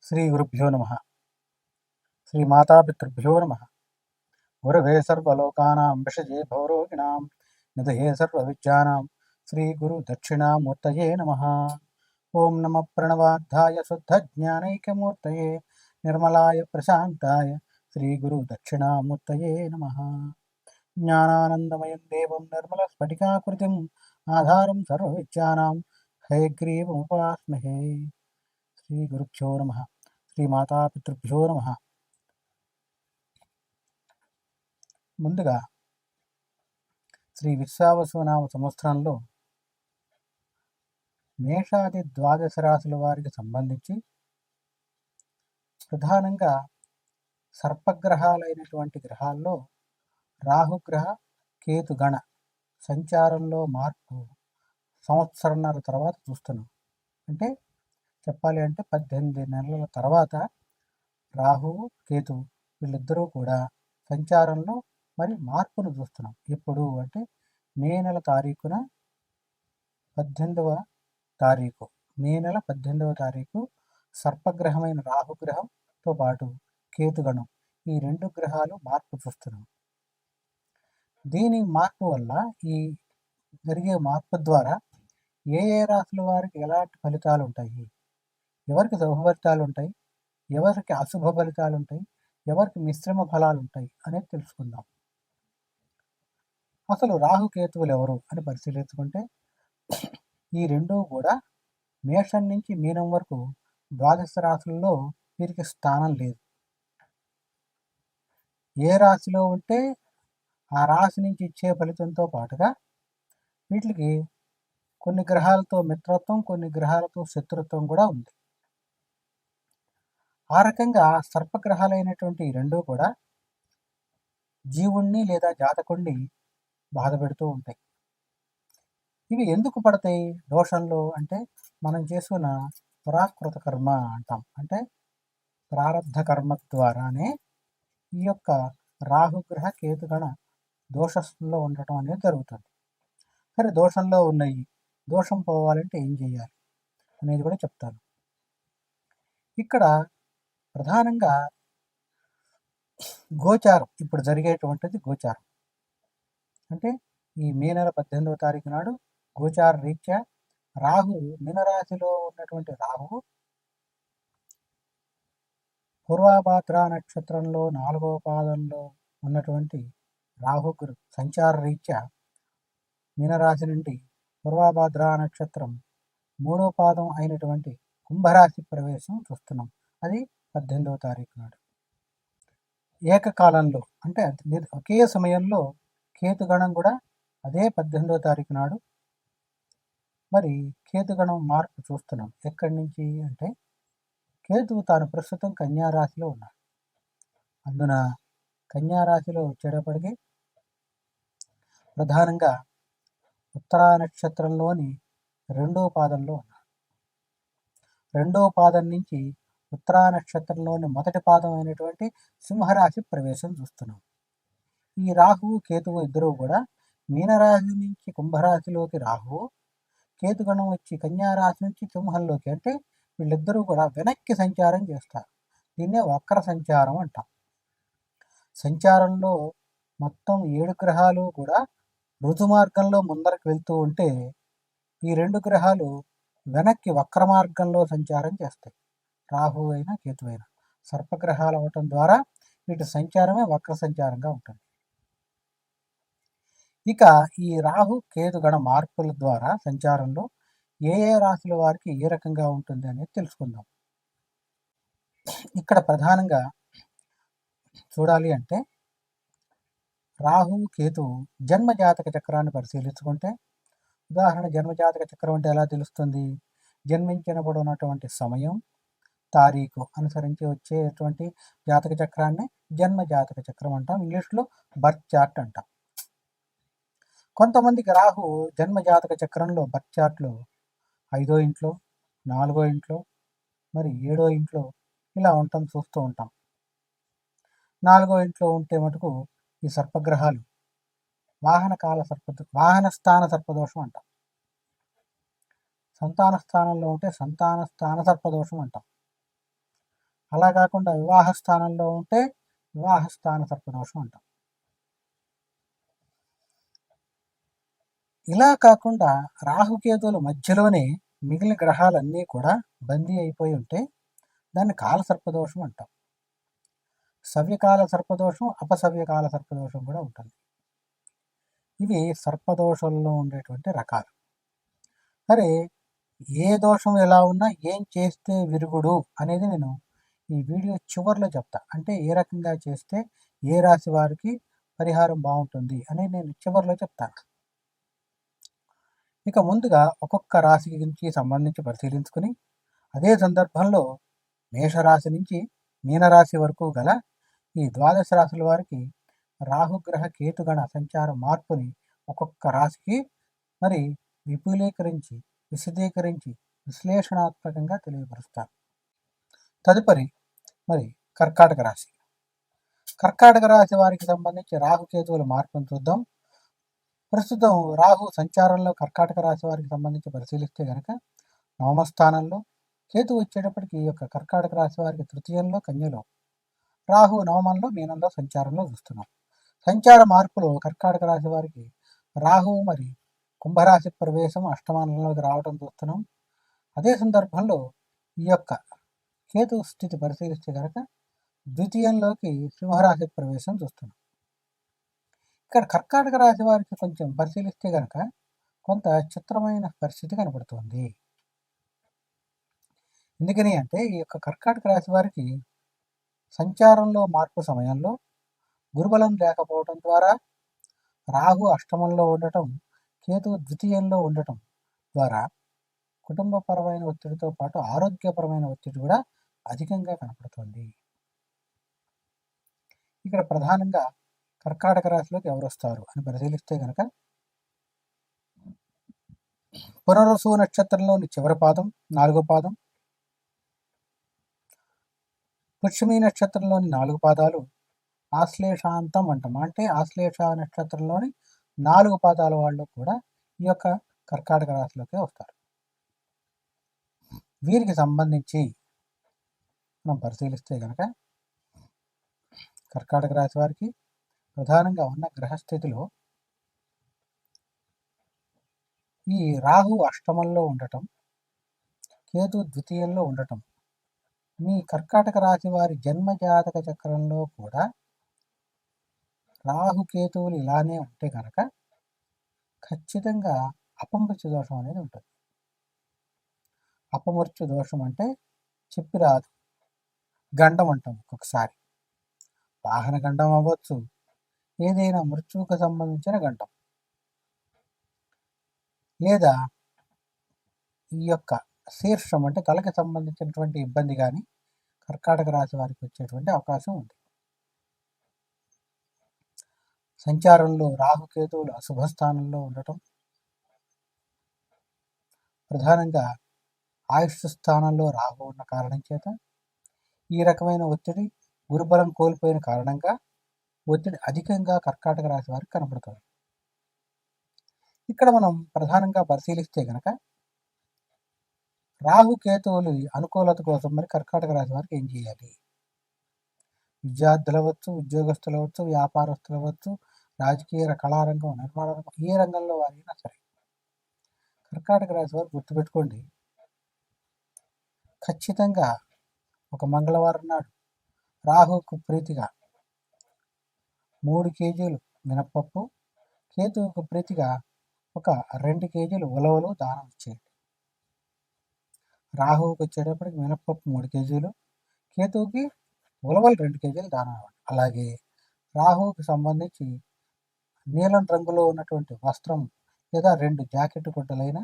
శ్రీ గురుభ్యో నమ. శ్రీ మాతాపితృభ్యో నమ. గురవే సర్వలోకానాం విషజే భవరోగిణాం నిధయే సర్వవిద్యానాం శ్రీ గురు దక్షిణామూర్తయే నమ. ఓం నమ ప్రణవార్థాయ శుద్ధజ్ఞానైకమూర్తయే నిర్మలాయ ప్రశాంతాయ శ్రీ గురు దక్షిణామూర్తయే నమ. జ్ఞానానందమయం దేవం నిర్మల స్ఫటికాకృతిం ఆధారం సర్వవిద్యానాం హయగ్రీవముపాస్మహే. శ్రీ గురుభ్యో నమ. శ్రీ మాతాపితృభ్యో నమ. ముందుగా శ్రీ విశ్వావసునామ సంవత్సరంలో మేషాది ద్వాదశ రాశుల వారికి సంబంధించి ప్రధానంగా సర్పగ్రహాలైనటువంటి గ్రహాల్లో రాహుగ్రహ కేతుగణ సంచారంలో మార్పు సంవత్సరంన్నర తర్వాత చూస్తున్నాం. అంటే చెప్పాలి అంటే 18 నెలల తర్వాత రాహువు కేతువు వీళ్ళిద్దరూ కూడా సంచారంలో మరి మార్పును చూస్తున్నాం. ఎప్పుడు అంటే మే నెల 18వ తారీఖు సర్పగ్రహమైన రాహుగ్రహంతో పాటు కేతుగణం ఈ రెండు గ్రహాలు మార్పు చూస్తున్నాం. దీని మార్పు వల్ల ఈ జరిగే మార్పు ద్వారా ఏ ఏ రాశుల వారికి ఎలాంటి ఫలితాలు ఉంటాయి, ఎవరికి శుభ ఫలితాలు ఉంటాయి, ఎవరికి అశుభ ఫలితాలు ఉంటాయి, ఎవరికి మిశ్రమ ఫలాలు ఉంటాయి అనేది తెలుసుకుందాం. అసలు రాహుకేతువులు ఎవరు అని పరిశీలించుకుంటే ఈ రెండూ కూడా మేషం నుంచి మీనం వరకు ద్వాదశ రాశుల్లో వీరికి స్థానం లేదు. ఏ రాశిలో ఉంటే ఆ రాశి నుంచి ఇచ్చే ఫలితంతో పాటుగా వీటికి కొన్ని గ్రహాలతో మిత్రత్వం, కొన్ని గ్రహాలతో శత్రుత్వం కూడా ఉంది. ఆ రకంగా సర్పగ్రహాలైనటువంటి ఈ రెండూ కూడా జీవుణ్ణి లేదా జాతకుణ్ణి బాధ పెడుతూ ఉంటాయి. ఇవి ఎందుకు పడతాయి దోషంలో అంటే మనం చేసుకున్న పురాకృత కర్మ అంటాం. అంటే ప్రారబ్ధ కర్మ ద్వారానే ఈ యొక్క రాహుగ్రహ కేతుగణ దోషంలో ఉండటం అనేది జరుగుతుంది. సరే, దోషంలో ఉన్నాయి, దోషం పోవాలంటే ఏం చేయాలి అనేది కూడా చెప్తాను. ఇక్కడ ప్రధానంగా గోచారం, ఇప్పుడు జరిగేటువంటిది గోచారం. అంటే ఈ మే నెల 18వ తారీఖు నాడు గోచార రీత్యా రాహు మీనరాశిలో ఉన్నటువంటి రాహువు పూర్వభాద్ర నక్షత్రంలో 4వ పాదంలో ఉన్నటువంటి రాహుగ్రు సంచార రీత్యా మీనరాశి నుండి పూర్వభాద్ర నక్షత్రం 3వ పాదం అయినటువంటి కుంభరాశి ప్రవేశం చూస్తున్నాం. అది 18వ తారీఖు నాడు ఏకకాలంలో, అంటే ఒకే సమయంలో కేతుగణం కూడా అదే 18వ తారీఖు నాడు మరి కేతుగణం మార్పు చూస్తున్నాం. ఎక్కడి నుంచి అంటే కేతువు తాను ప్రస్తుతం కన్యారాశిలో ఉన్నాడు. అందున కన్యారాశిలో వచ్చేటప్పటికి ప్రధానంగా ఉత్తరా నక్షత్రంలోని 2వ పాదంలో ఉన్నాడు. 2వ పాదం నుంచి ఉత్తరా నక్షత్రంలోని మొదటి పాదం అయినటువంటి సింహరాశి ప్రవేశం చూస్తున్నాం. ఈ రాహువు కేతువు ఇద్దరూ కూడా మీనరాశి నుంచి కుంభరాశిలోకి రాహువు, కేతుగణం వచ్చి కన్యారాశి నుంచి సింహంలోకి, అంటే వీళ్ళిద్దరూ కూడా వెనక్కి సంచారం చేస్తారు. దీన్నే వక్ర సంచారం అంటాం. సంచారంలో మొత్తం 7 గ్రహాలు కూడా ఋతు మార్గంలో ముందరకు వెళ్తూ ఉంటే ఈ 2 గ్రహాలు వెనక్కి వక్ర మార్గంలో సంచారం చేస్తాయి. రాహు అయినా కేతు అయినా సర్పగ్రహాలు అవటం ద్వారా వీటి సంచారమే వక్ర సంచారంగా ఉంటుంది. ఇక ఈ రాహు కేతుగణ మార్పుల ద్వారా సంచారంలో ఏ ఏ రాశుల వారికి ఏ రకంగా ఉంటుంది అనేది తెలుసుకుందాం. ఇక్కడ ప్రధానంగా చూడాలి అంటే రాహు కేతువు జన్మజాతక చక్రాన్ని పరిశీలించుకుంటే, ఉదాహరణ జన్మజాతక చక్రం అంటే ఎలా తెలుస్తుంది? జన్మించినప్పుడు ఉన్నటువంటి సమయం, తారీఖు అనుసరించి వచ్చేటువంటి జాతక చక్రాన్ని జన్మజాతక చక్రం అంటాం. ఇంగ్లీష్లో బర్త్ చార్ట్ అంటాం. కొంతమందికి రాహు జన్మజాతక చక్రంలో బర్త్ చార్ట్లో 5వ ఇంట్లో, 4వ ఇంట్లో, మరి 7వ ఇంట్లో ఇలా చూస్తూ ఉంటాం. 4వ ఇంట్లో ఉంటే మటుకు ఈ సర్పగ్రహాలు వాహన స్థాన సర్పదోషం అంటాం. సంతాన స్థానంలో ఉంటే సంతాన స్థాన సర్పదోషం అంటాం. అలా కాకుండా వివాహ స్థానంలో ఉంటే వివాహ స్థాన సర్పదోషం అంటాం. ఇలా కాకుండా రాహుకేతువుల మధ్యలోనే మిగిలిన గ్రహాలన్నీ కూడా బందీ అయిపోయి ఉంటే దాన్ని కాల సర్పదోషం అంటాం. సవ్యకాల సర్పదోషం, అపసవ్యకాల సర్పదోషం కూడా ఉంటుంది. ఇవి సర్పదోషంలో ఉండేటువంటి రకాలు. సరే, ఏ దోషం ఎలా ఉన్నా ఏం చేస్తే విరుగుడు అనేది నేను ఈ వీడియో చివరిలో చెప్తా. అంటే ఏ రకంగా చేస్తే ఏ రాశి వారికి పరిహారం బాగుంటుంది అనేది నేను చివరిలో చెప్తాను. ఇక ముందుగా ఒక్కొక్క రాశి గురించి సంబంధించి పరిశీలించుకుని అదే సందర్భంలో మేషరాశి నుంచి మీనరాశి వరకు గల ఈ ద్వాదశ రాశుల వారికి రాహుగ్రహ కేతుగణ సంచార మార్పుని ఒక్కొక్క రాశికి మరి విపులీకరించి విశదీకరించి విశ్లేషణాత్మకంగా తెలియపరుస్తారు. తదుపరి మరి కర్కాటక రాశి. కర్కాటక రాశి వారికి సంబంధించి రాహుకేతువుల మార్పును చూద్దాం. ప్రస్తుతం రాహు సంచారంలో కర్కాటక రాశి వారికి సంబంధించి పరిశీలిస్తే కనుక నవమ స్థానంలో, కేతు వచ్చేటప్పటికి ఈ యొక్క కర్కాటక రాశి వారికి తృతీయంలో, కన్యలో, రాహు నవమంలో, మీనంలో సంచారంలో చూస్తున్నాం. సంచార మార్పులో కర్కాటక రాశి వారికి రాహు మరి కుంభరాశి ప్రవేశం అష్టమానంలోకి రావడం చూస్తున్నాం. అదే సందర్భంలో ఈ యొక్క కేతు స్థితి పరిశీలిస్తే కనుక ద్వితీయంలోకి సింహరాశి ప్రవేశం చూస్తున్నాం. ఇక్కడ కర్కాటక రాశి వారికి కొంచెం పరిశీలిస్తే కనుక కొంత చిత్రమైన పరిస్థితి కనబడుతుంది. ఎందుకని అంటే ఈ యొక్క కర్కాటక రాశి వారికి సంచారంలో మార్పు సమయంలో గురుబలం లేకపోవడం ద్వారా రాహు అష్టమంలో ఉండటం, కేతు ద్వితీయంలో ఉండటం ద్వారా కుటుంబపరమైన ఒత్తిడితో పాటు ఆరోగ్యపరమైన ఒత్తిడి కూడా అధికంగా కనపడుతుంది. ఇక్కడ ప్రధానంగా కర్కాటక రాశిలోకి ఎవరు వస్తారు అని పరిశీలిస్తే కనుక పునరుసు నక్షత్రంలోని చివరి పాదం 4వ పాదం, పుష్యమి నక్షత్రంలోని 4 పాదాలు, ఆశ్లేషాంతం అంటాం. అంటే ఆశ్లేష నక్షత్రంలోని 4 పాదాల వాళ్ళు కూడా ఈ యొక్క కర్కాటక రాశిలోకి వస్తారు. వీరికి సంబంధించి మనం పరిశీలిస్తే కనుక కర్కాటక రాశి వారికి ప్రధానంగా ఉన్న గ్రహస్థితిలో ఈ రాహు అష్టమంలో ఉండటం, కేతు ద్వితీయంలో ఉండటం, మీ కర్కాటక రాశి వారి జన్మజాతక చక్రంలో కూడా రాహుకేతువులు ఇలానే ఉంటే కనుక ఖచ్చితంగా అపమృత్యు దోషం అనేది ఉంటుంది. అపమృత్యు దోషం అంటే చెప్పి రాదు, గండం అంటాం. ఒక్కొక్కసారి వాహన గండం అవ్వచ్చు, ఏదైనా మృత్యువుకు సంబంధించిన గండం, లేదా ఈ యొక్క శీర్షం అంటే తలకి సంబంధించినటువంటి ఇబ్బంది కానీ కర్కాటక రాశి వారికి వచ్చేటువంటి అవకాశం ఉంది. సంచారంలో రాహుకేతువులు అశుభ స్థానంలో ఉండటం, ప్రధానంగా ఆయుష్ స్థానంలో రాహు ఉన్న కారణం చేత ఈ రకమైన ఒత్తిడి, గురుబలం కోల్పోయిన కారణంగా ఒత్తిడి అధికంగా కర్కాటక రాశి వారికి కనబడుతుంది. ఇక్కడ మనం ప్రధానంగా పరిశీలిస్తే కనుక రాహుకేతువులు అనుకూలత కోసం మరి కర్కాటక రాశి వారికి ఏం చేయాలి? విద్యార్థులు అవ్వచ్చు, ఉద్యోగస్తులు అవ్వచ్చు, వ్యాపారస్తులు అవ్వచ్చు, రాజకీయ కళారంగం, నిర్మాణ రంగం, ఏ రంగంలో వారైనా సరే కర్కాటక రాశి వారు గుర్తుపెట్టుకోండి, ఖచ్చితంగా ఒక మంగళవారం నాడు రాహుకు ప్రీతిగా 3 కేజీలు మినప్పప్పు, కేతువుకు ప్రీతిగా ఒక 2 కేజీలు ఉలవలు దానం ఇచ్చేయండి. రాహువుకి వచ్చేటప్పటికి మినప్పప్పు 3 కేజీలు, కేతువుకి ఉలవలు 2 కేజీలు దానం ఇవ్వండి. అలాగే రాహువుకి సంబంధించి నీలం రంగులో ఉన్నటువంటి వస్త్రం లేదా 2 జాకెట్ గుడ్డలైన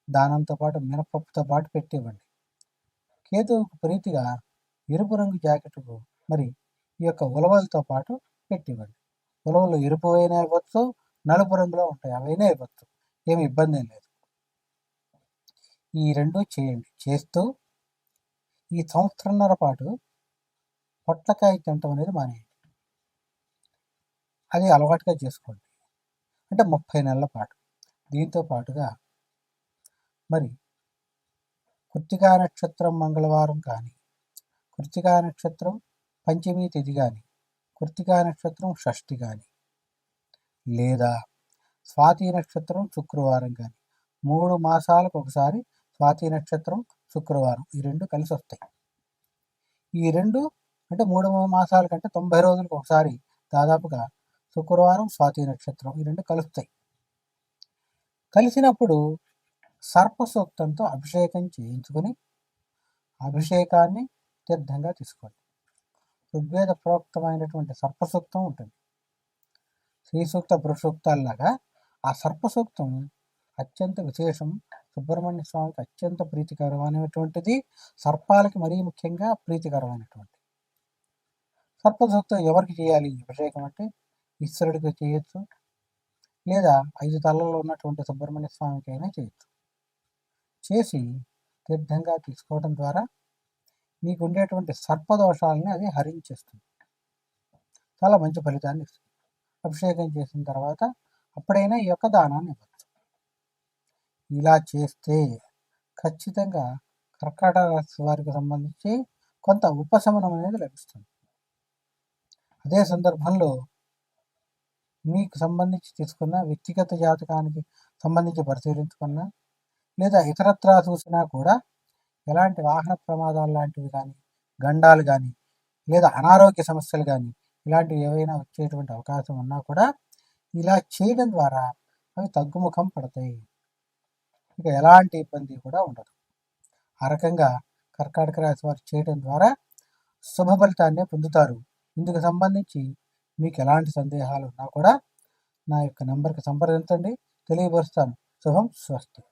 దానంతో పాటు మినపప్పుతో పాటు పెట్టివ్వండి. కేతువుకు ప్రీతిగా ఎరుపు రంగు జాకెట్కు మరి ఈ యొక్క ఉలవలతో పాటు పెట్టివ్వండి. ఉలవలు ఎరుపు అయినా ఇవ్వచ్చు, నలుపు రంగులో ఉంటాయి, అవైనా ఇవ్వచ్చు, ఏమి ఇబ్బంది ఏం లేదు. ఈ 2 చేయండి. చేస్తూ ఈ సంవత్సరంన్నర పాటు పొట్లకాయ తినటం అనేది మానేయండి. అది అలవాటుగా చేసుకోండి. అంటే 30 నెలల పాటు. దీంతో పాటుగా మరి కృత్తికా నక్షత్రం మంగళవారం కానీ, కృత్తికా నక్షత్రం పంచమి తిథి కానీ, కృత్తికా నక్షత్రం షష్ఠి కానీ, లేదా స్వాతి నక్షత్రం శుక్రవారం కానీ, 3 మాసాలకు ఒకసారి స్వాతి నక్షత్రం శుక్రవారం ఈ రెండు కలిసి వస్తాయి. ఈ రెండు అంటే 3 మాసాల కంటే 90 రోజులకు ఒకసారి దాదాపుగా శుక్రవారం స్వాతి నక్షత్రం ఈ రెండు కలుస్తాయి. కలిసినప్పుడు సర్పసూక్తంతో అభిషేకం చేయించుకొని అభిషేకాన్ని తీర్థంగా తీసుకోండి. ఋగ్వేద ప్రోక్తమైనటువంటి సర్పసూక్తం ఉంటుంది. శ్రీ సూక్త పురుషూక్తాల్లాగా ఆ సర్పసూక్తం అత్యంత విశేషం. సుబ్రహ్మణ్య స్వామికి అత్యంత ప్రీతికరమైనటువంటిది, సర్పాలకి మరీ ముఖ్యంగా ప్రీతికరమైనటువంటి సర్పసూక్తం. ఎవరికి చేయాలి అభిషేకం అంటే ఈశ్వరుడికి చేయొచ్చు, లేదా 5 తలల్లో ఉన్నటువంటి సుబ్రహ్మణ్య స్వామికి అయినా చేయొచ్చు. చేసి తీర్థంగా తీసుకోవడం ద్వారా మీకు ఉండేటువంటి సర్పదోషాలని అది హరించేస్తుంది. చాలా మంచి ఫలితాన్ని ఇస్తుంది. అభిషేకం చేసిన తర్వాత అప్పుడైనా ఈ యొక్క దానాన్ని ఇవ్వచ్చు. ఇలా చేస్తే ఖచ్చితంగా కర్కాటక రాశి వారికి సంబంధించి కొంత ఉపశమనం అనేది లభిస్తుంది. అదే సందర్భంలో మీకు సంబంధించి తీసుకున్న వ్యక్తిగత జాతకానికి సంబంధించి పరిశీలించుకున్నా, లేదా ఇతరత్రా చూసినా కూడా ఎలాంటి వాహన ప్రమాదాలు లాంటివి కానీ, గండాలు కానీ, లేదా అనారోగ్య సమస్యలు కానీ ఇలాంటివి ఏవైనా వచ్చేటువంటి అవకాశం ఉన్నా కూడా ఇలా చేయడం ద్వారా అవి తగ్గుముఖం పడతాయి. ఇక ఎలాంటి ఇబ్బంది కూడా ఉండదు. ఆ రకంగా కర్కాటక రాశి వారు చేయడం ద్వారా శుభ ఫలితాన్ని పొందుతారు. ఇందుకు సంబంధించి మీకు ఎలాంటి సందేహాలు ఉన్నా కూడా నా యొక్క నెంబర్కి సంప్రదించండి, తెలియపరుస్తాను. శుభం, స్వస్తి.